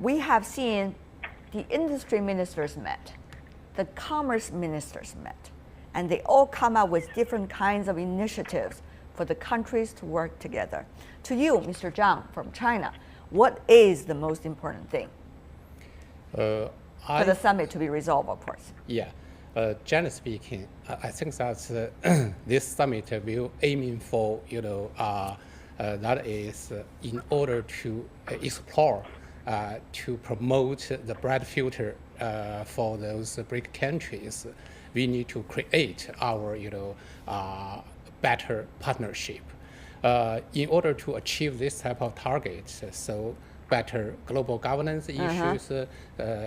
we have seen the industry ministers met, the commerce ministers met, and they all come up with different kinds of initiatives for the countries to work together. To you, Mr. Zhang from China, what is the most important thing for the summit to be resolved, of course? Yeah, generally speaking, I think that this summit will aiming for, that is in order to explore, to promote the bright future for those BRIC countries. We need to create our, better partnership in order to achieve this type of targets. So better global governance issues,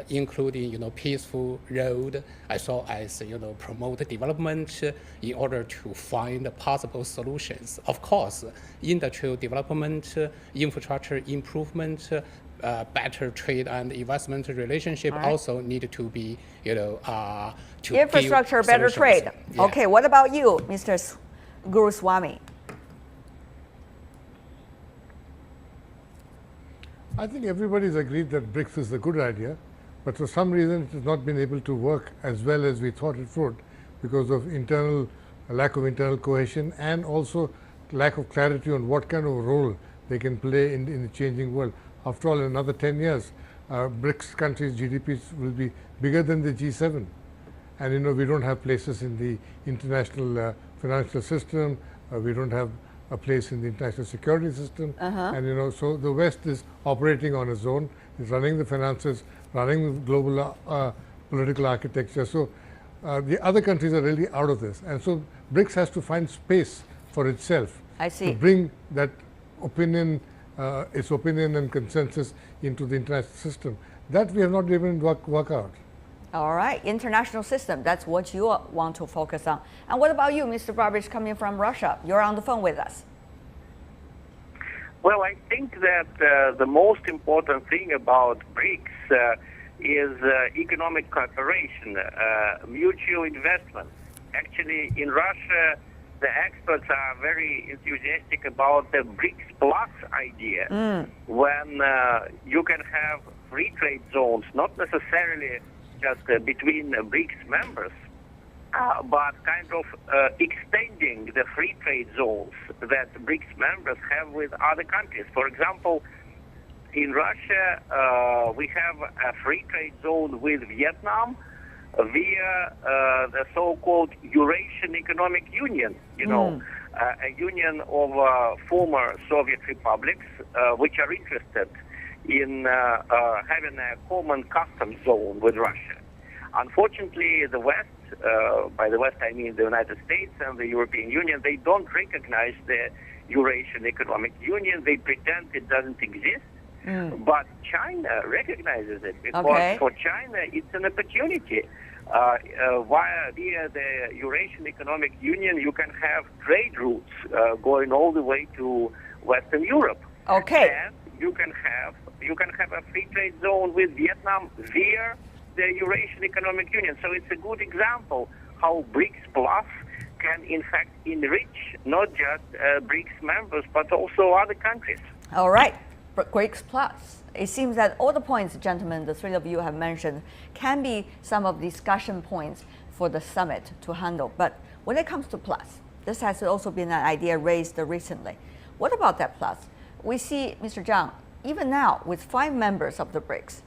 including peaceful road, as well as promote development in order to find possible solutions. Of course, industrial development, infrastructure improvement, better trade and investment relationship also need to be, to infrastructure, better trade. Yeah. Okay, what about you, Mr. Guruswamy? I think everybody's agreed that BRICS is a good idea, but for some reason it has not been able to work as well as we thought it would because of lack of internal cohesion and also lack of clarity on what kind of role they can play in the changing world. After all, in another 10 years, BRICS countries' GDPs will be bigger than the G7. And we don't have places in the international financial system, we don't have a place in the international security system, and so the West is operating on its own, is running the finances, running the global political architecture. So the other countries are really out of this, and so BRICS has to find space for itself to bring that opinion, its opinion and consensus into the international system. That we have not even work out. All right, international system, that's what you want to focus on. And what about you, Mr. Brics, coming from Russia? You're on the phone with us. Well, I think that the most important thing about BRICS is economic cooperation, mutual investment. Actually, in Russia, the experts are very enthusiastic about the BRICS Plus idea, when you can have free trade zones, not necessarily just between BRICS members, but kind of extending the free trade zones that BRICS members have with other countries. For example, in Russia, we have a free trade zone with Vietnam via the so-called Eurasian Economic Union, a union of former Soviet republics which are interested in having a common customs zone with Russia. Unfortunately, the West, by the West I mean the United States and the European Union, they don't recognize the Eurasian Economic Union. They pretend it doesn't exist. But China recognizes it because for China it's an opportunity. Via the Eurasian Economic Union, you can have trade routes going all the way to Western Europe. And you can have a free trade zone with Vietnam via the Eurasian Economic Union. So it's a good example how BRICS Plus can in fact enrich not just BRICS members but also other countries. All right, BRICS Plus. It seems that all the points, gentlemen, the three of you have mentioned, can be some of the discussion points for the summit to handle. But when it comes to Plus, this has also been an idea raised recently. What about that Plus? We see, Mr. Zhang, even now with 5 members of the BRICS,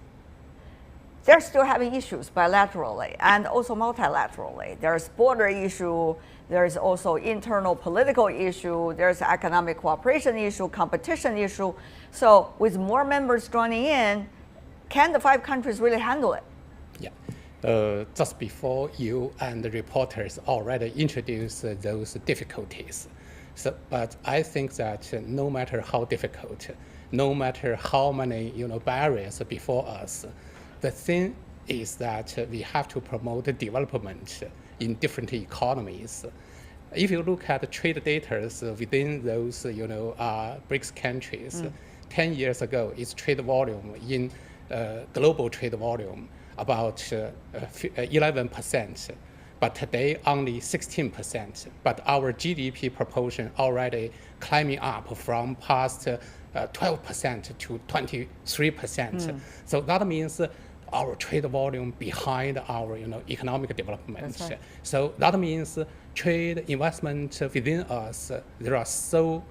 they're still having issues bilaterally and also multilaterally. There's border issue, there's also internal political issue, there's economic cooperation issue, competition issue. So with more members joining in, can the 5 countries really handle it? Yeah. Just before you and the reporters already introduced those difficulties. But I think that no matter how difficult, no matter how many barriers before us, the thing is that we have to promote development in different economies. If you look at the trade data within those BRICS countries, 10 years ago, its trade volume in global trade volume about 11%, but today only 16%. But our GDP proportion already climbing up from past 12% to 23%. So that means our trade volume behind our economic development. Right. So that means trade investment within us, there are so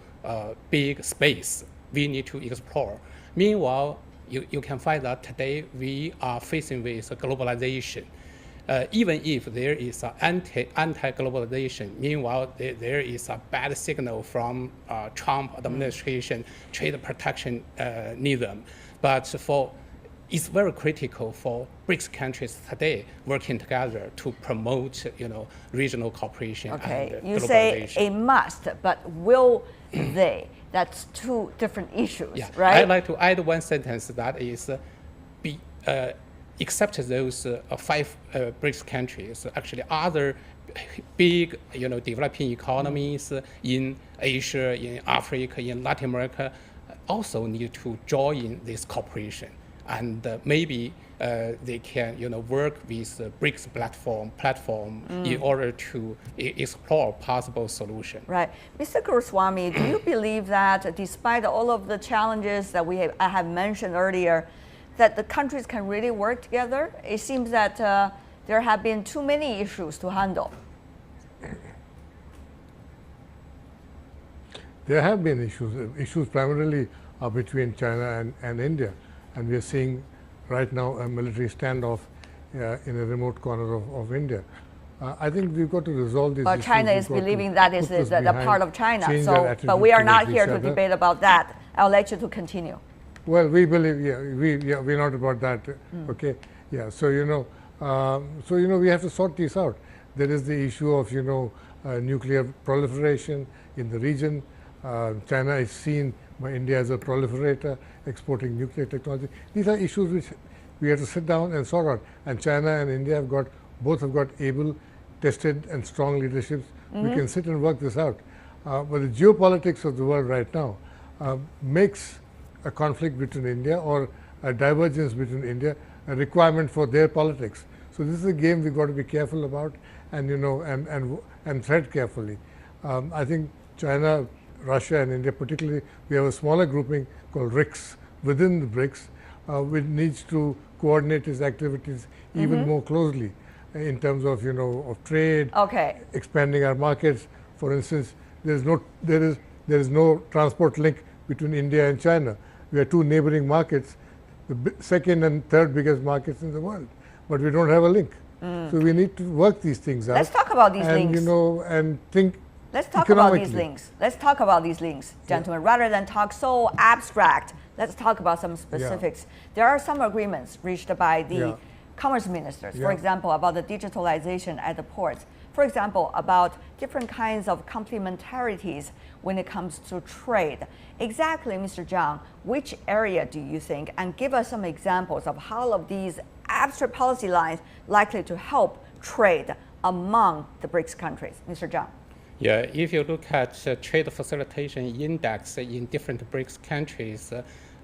big space we need to explore. Meanwhile, you can find that today we are facing with globalization. Even if there is an anti-globalization, meanwhile, there is a bad signal from Trump administration, trade protectionism. But it's very critical for BRICS countries today working together to promote, regional cooperation and globalization. You say a must, but will they? That's two different issues, right? I'd like to add one sentence that is, except those 5 BRICS countries, actually other big, developing economies in Asia, in Africa, in Latin America, also need to join this cooperation. And maybe they can, work with the BRICS platform in order to explore possible solutions. Right. Mr. Guruswamy, do you believe that despite all of the challenges that I have mentioned earlier, that the countries can really work together? It seems that there have been too many issues to handle. There have been issues primarily are between China and India. And we are seeing right now a military standoff in a remote corner of India. I think we've got to resolve these but issues. China is believing that is the part of China. So, but we are not here to debate about that. I'll let you to continue. Well, we believe, we're not about that. Okay, yeah. So we have to sort these out. There is the issue of nuclear proliferation in the region. China is seen by India as a proliferator, exporting nuclear technology. These are issues which we have to sit down and sort out. And China and India both have got able, tested, and strong leaderships. We can sit and work this out. But the geopolitics of the world right now makes a conflict between India or a divergence between India a requirement for their politics. So this is a game we've got to be careful about and tread carefully. I think China, Russia and India particularly, we have a smaller grouping called Brics within the BRICS, which needs to coordinate its activities even more closely in terms of of trade, expanding our markets. For instance, there is no transport link between India and China. We are 2 neighboring markets, the second and third biggest markets in the world, but we don't have a link. So we need to work these things out. Let's talk about these links. And think. Let's talk about these links. Let's talk about these links, gentlemen. Rather than talk so abstract, let's talk about some specifics. There are some agreements reached by the commerce ministers, for example, about the digitalization at the ports. For example, about different kinds of complementarities when it comes to trade. Exactly, Mr. Zhang, which area do you think? And give us some examples of how of these abstract policy lines likely to help trade among the BRICS countries. Mr. Zhang. Yeah, if you look at trade facilitation index in different BRICS countries,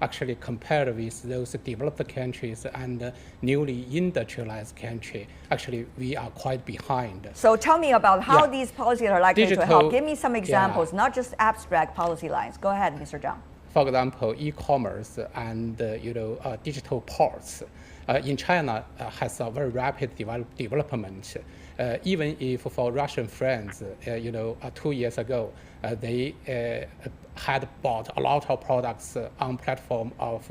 actually compared with those developed countries and newly industrialized countries, actually we are quite behind. So tell me about how these policies are likely to help. Give me some examples, not just abstract policy lines. Go ahead, Mr. Zhang. For example, e-commerce and digital ports. In China has a very rapid development. Even if for Russian friends, 2 years ago, they had bought a lot of products on platform of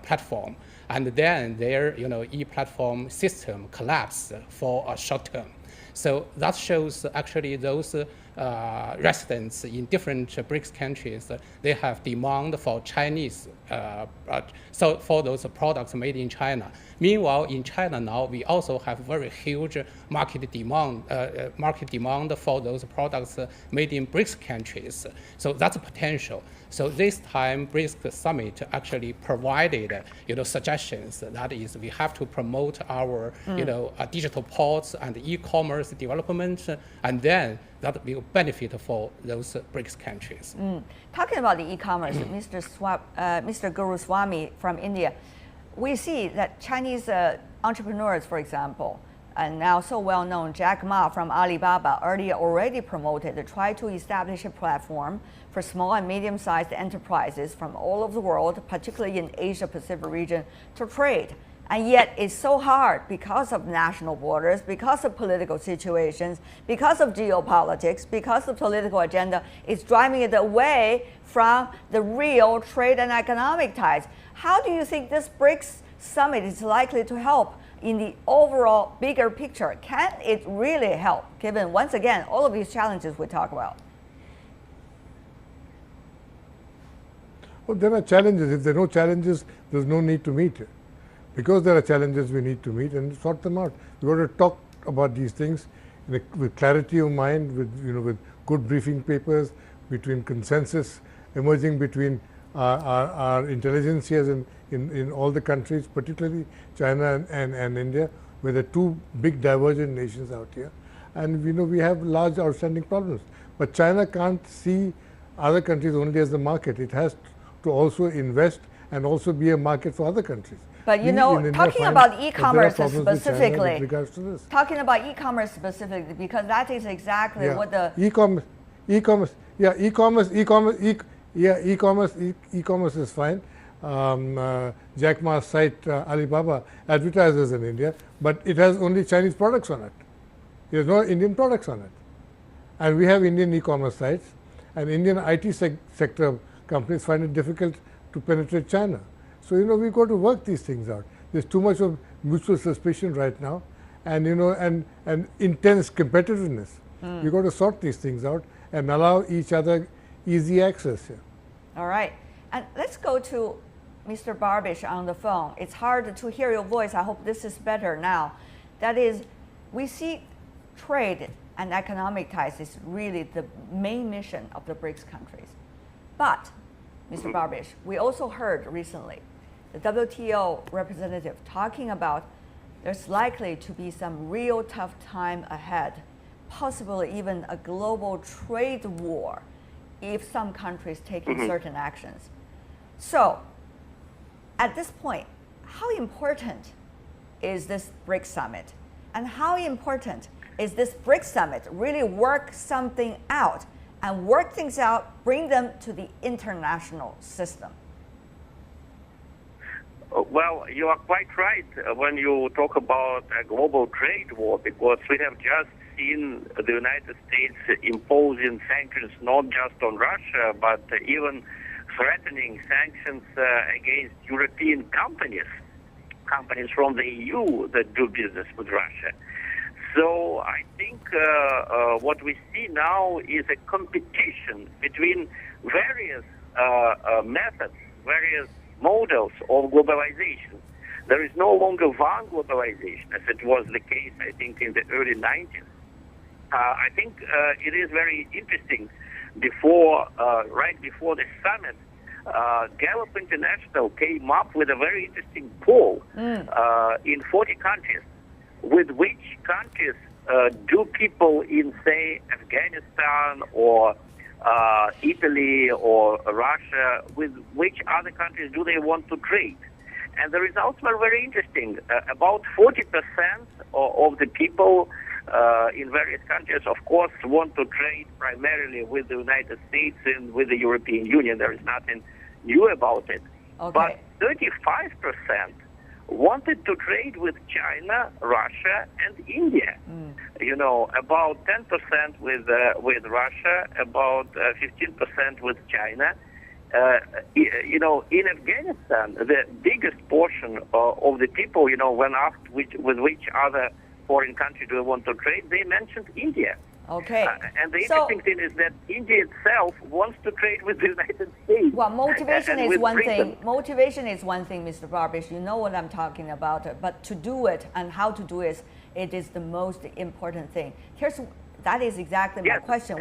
platform, and then their e-platform system collapsed for a short term. So that shows actually those residents in different BRICS countries, they have demand for Chinese, so for those products made in China. Meanwhile, in China now, we also have very huge market demand for those products made in BRICS countries. So that's a potential. So this time, BRICS summit actually provided, suggestions. That is, we have to promote our, digital ports and e-commerce development, and then that will benefit for those BRICS countries. Talking about the e-commerce, Mr. Guruswamy from India, we see that Chinese entrepreneurs, for example, and now so well known Jack Ma from Alibaba earlier already promoted to try to establish a platform for small and medium-sized enterprises from all over the world, particularly in Asia Pacific region, to trade. And yet it's so hard because of national borders, because of political situations, because of geopolitics, because the political agenda is driving it away from the real trade and economic ties. How do you think this BRICS summit is likely to help in the overall bigger picture? Can it really help, given, once again, all of these challenges we talk about? Well, there are challenges. If there are no challenges, there's no need to meet. Because there are challenges, we need to meet and sort them out. We've got to talk about these things with clarity of mind, with good briefing papers, between consensus emerging between our intelligentsias in all the countries, particularly China and India, where there are two big divergent nations out here. And we have large outstanding problems. But China can't see other countries only as the market. It has to also invest and also be a market for other countries. But talking about e-commerce specifically, because that is exactly what the e-commerce is fine. Jack Ma's site Alibaba advertises in India, but it has only Chinese products on it. There's no Indian products on it. And we have Indian e-commerce sites, and Indian IT sector companies find it difficult to penetrate China. So we've got to work these things out. There's too much of mutual suspicion right now, and and intense competitiveness. We've got to sort these things out and allow each other easy access here. All right, and let's go to Mr. Barbish on the phone. It's hard to hear your voice. I hope this is better now. That is, we see trade and economic ties is really the main mission of the BRICS countries. But, Mr. Barbish, we also heard recently the WTO representative talking about there's likely to be some real tough time ahead, possibly even a global trade war if some countries taking certain actions. So, at this point, how important is this BRICS summit? And how important is this BRICS summit really work something out and work things out, bring them to the international system? Well, you are quite right when you talk about a global trade war, because we have just seen the United States imposing sanctions not just on Russia, but even threatening sanctions against European companies from the EU that do business with Russia. So I think what we see now is a competition between various methods, various models of globalization. There is no longer one globalization, as it was the case, I think, in the early 90s. I think it is very interesting. Right before the summit, Gallup International came up with a very interesting poll in 40 countries, with which countries do people in, say, Afghanistan or Italy or Russia, with which other countries do they want to trade? And the results were very interesting. About 40% of the people in various countries, of course, want to trade primarily with the United States and with the European Union. There is nothing new about it. Okay. But 35% wanted to trade with China, Russia, and India. About 10% with Russia, about 15% with China. In Afghanistan, the biggest portion of the people, when asked with which other foreign country do they want to trade, they mentioned India. Okay. And the interesting thing is that India itself wants to trade with the United States. Well, motivation is one Britain. thing. Motivation is one thing, Mr. Barbish. You know what I'm talking about. But to do it and how to do it is the most important thing. That is exactly my question,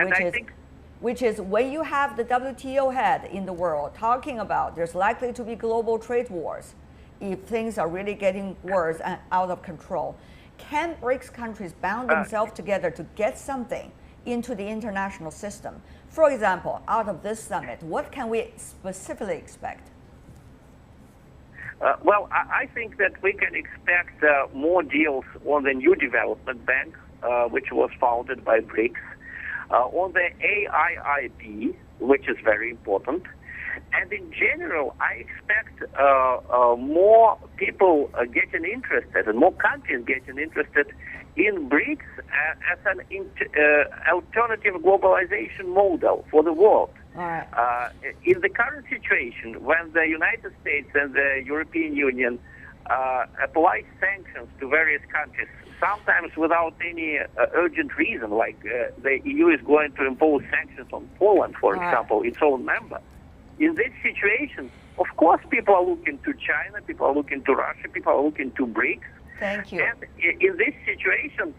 which is when you have the WTO head in the world talking about there's likely to be global trade wars if things are really getting worse and out of control. Can BRICS countries bound themselves together to get something into the international system? For example, out of this summit, what can we specifically expect? Well, I think that we can expect more deals on the new development bank, which was founded by Brics, on the AIIB, which is very important. And in general, I expect more people getting interested and more countries getting interested in Brics as an alternative globalization model for the world. All right. In the current situation, when the United States and the European Union apply sanctions to various countries, sometimes without any urgent reason, like the EU is going to impose sanctions on Poland, for example, its own member. In this situation, of course, people are looking to China, people are looking to Russia, people are looking to Brics. Thank you. And in this situation,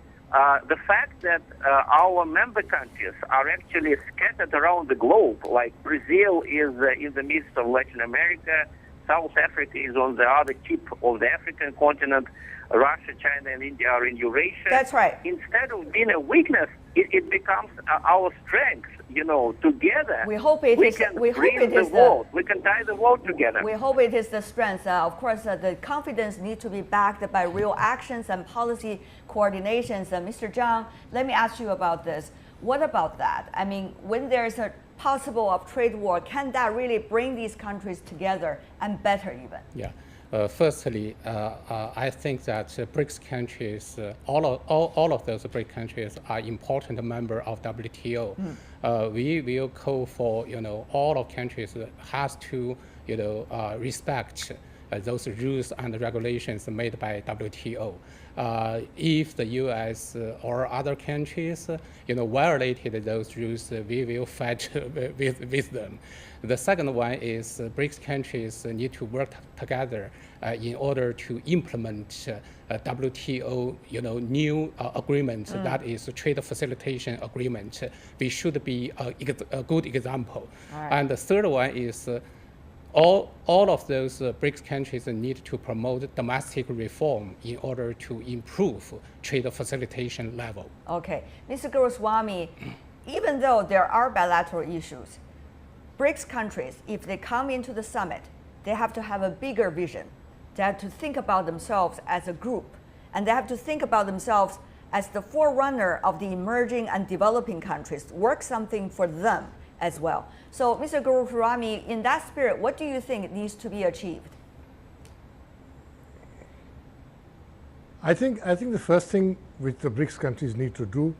the fact that our member countries are actually scattered around the globe, like Brazil is in the midst of Latin America, South Africa is on the other tip of the African continent, Russia, China, and India are in Eurasia. That's right. Instead of being a weakness, it becomes our strength. You know, together we hope it we is. can We hope bring it the is world. We can tie the world together. We hope it is the strength. Of course, the confidence needs to be backed by real actions and policy coordinations. Mr. Zhang, let me ask you about this. What about that? I mean, when there's a possible of trade war, can that really bring these countries together and better even? Yeah. Firstly, I think that BRICS countries, all of those BRICS countries are important member of WTO. We will call for, all of countries has to, respect those rules and regulations made by WTO. If the U.S. or other countries, violated those rules, we will fight with them. The second one is BRICS countries need to work together in order to implement WTO, new agreement that is a trade facilitation agreement. We should be a good example. Right. And the third one is all of those BRICS countries need to promote domestic reform in order to improve trade facilitation level. Okay, Mr. Goswami, even though there are bilateral issues, BRICS countries, if they come into the summit, they have to have a bigger vision. They have to think about themselves as a group, and they have to think about themselves as the forerunner of the emerging and developing countries, work something for them as well. So, Mr. Goswami, in that spirit, what do you think needs to be achieved? I think the first thing which the BRICS countries need to do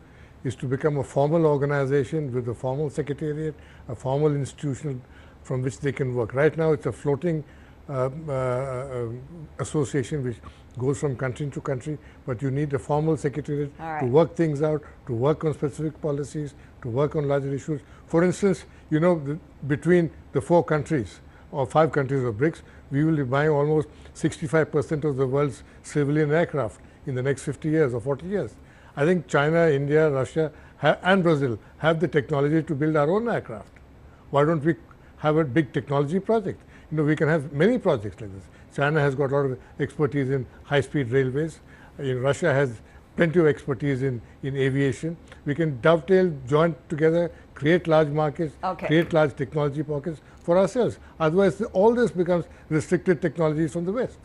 is to become a formal organization with a formal secretariat, a formal institution from which they can work. Right now, it's a floating association which goes from country to country, but you need a formal secretariat to work things out, to work on specific policies, to work on larger issues. For instance, between the 4 countries or 5 countries of BRICS, we will be buying almost 65% of the world's civilian aircraft in the next 50 years or 40 years. I think China, India, Russia, and Brazil have the technology to build our own aircraft. Why don't we have a big technology project? We can have many projects like this. China has got a lot of expertise in high-speed railways. Russia has plenty of expertise in aviation. We can dovetail, join together, create large markets, create large technology pockets for ourselves. Otherwise, all this becomes restricted technologies from the West.